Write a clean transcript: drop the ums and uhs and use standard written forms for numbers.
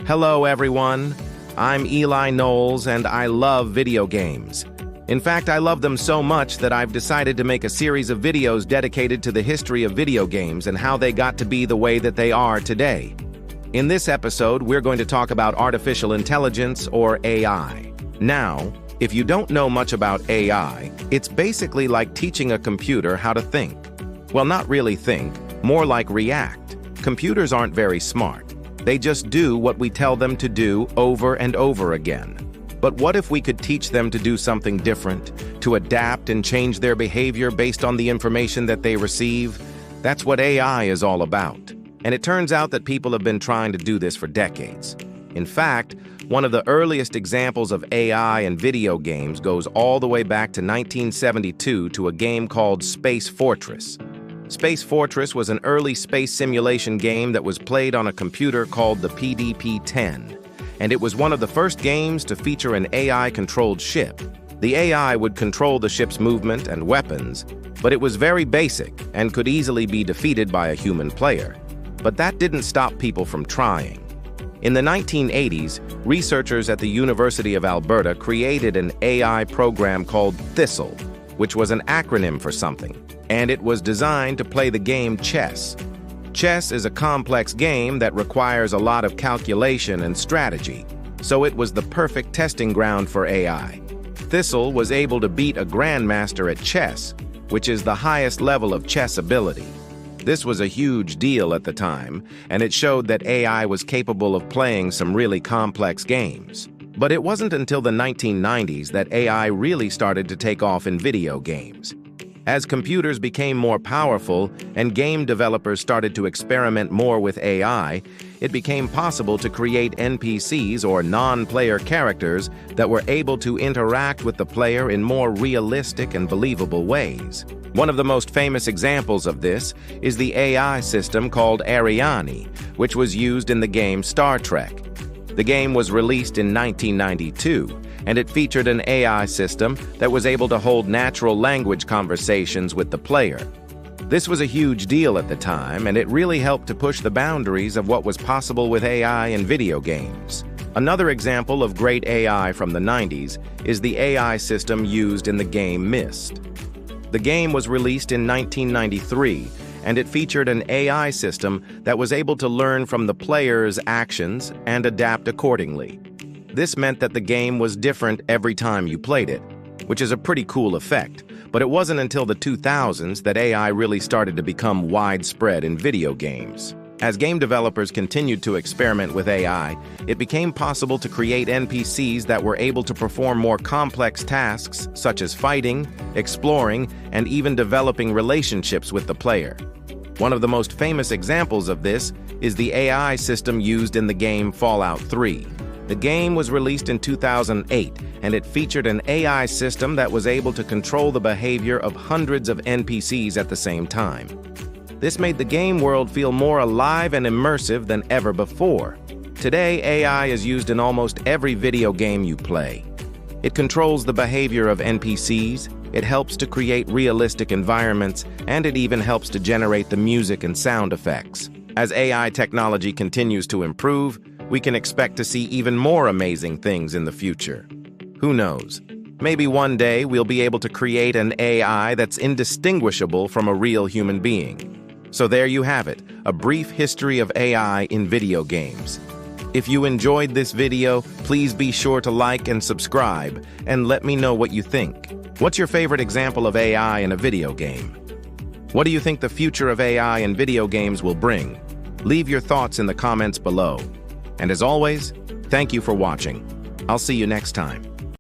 Hello, everyone. I'm Eli Knowles, and I love video games. In fact, I love them so much that I've decided to make a series of videos dedicated to the history of video games and how they got to be the way that they are today. In this episode, we're going to talk about artificial intelligence, or AI. Now, if you don't know much about AI, it's basically like teaching a computer how to think. Well, not really think, more like react. Computers aren't very smart. They just do what we tell them to do over and over again. But what if we could teach them to do something different, to adapt and change their behavior based on the information that they receive? That's what AI is all about. And it turns out that people have been trying to do this for decades. In fact, one of the earliest examples of AI in video games goes all the way back to 1972 to a game called Space Fortress. Space Fortress was an early space simulation game that was played on a computer called the PDP-10, and it was one of the first games to feature an AI-controlled ship. The AI would control the ship's movement and weapons, but it was very basic and could easily be defeated by a human player. But that didn't stop people from trying. In the 1980s, researchers at the University of Alberta created an AI program called Thistle, which was an acronym for something, and it was designed to play the game chess. Chess is a complex game that requires a lot of calculation and strategy, so it was the perfect testing ground for AI. Thistle was able to beat a grandmaster at chess, which is the highest level of chess ability. This was a huge deal at the time, and it showed that AI was capable of playing some really complex games. But it wasn't until the 1990s that AI really started to take off in video games. As computers became more powerful and game developers started to experiment more with AI, it became possible to create NPCs, or non-player characters, that were able to interact with the player in more realistic and believable ways. One of the most famous examples of this is the AI system called Ariane, which was used in the game Star Trek. The game was released in 1992, and it featured an AI system that was able to hold natural language conversations with the player. This was a huge deal at the time, and it really helped to push the boundaries of what was possible with AI in video games. Another example of great AI from the 90s is the AI system used in the game Myst. The game was released in 1993, and it featured an AI system that was able to learn from the player's actions and adapt accordingly. This meant that the game was different every time you played it, which is a pretty cool effect, but it wasn't until the 2000s that AI really started to become widespread in video games. As game developers continued to experiment with AI, it became possible to create NPCs that were able to perform more complex tasks such as fighting, exploring, and even developing relationships with the player. One of the most famous examples of this is the AI system used in the game Fallout 3. The game was released in 2008, and it featured an AI system that was able to control the behavior of hundreds of NPCs at the same time. This made the game world feel more alive and immersive than ever before. Today, AI is used in almost every video game you play. It controls the behavior of NPCs, it helps to create realistic environments, and it even helps to generate the music and sound effects. As AI technology continues to improve, we can expect to see even more amazing things in the future. Who knows? Maybe one day we'll be able to create an AI that's indistinguishable from a real human being. So there you have it, a brief history of AI in video games. If you enjoyed this video, please be sure to like and subscribe, and let me know what you think. What's your favorite example of AI in a video game? What do you think the future of AI in video games will bring? Leave your thoughts in the comments below. And as always, thank you for watching. I'll see you next time.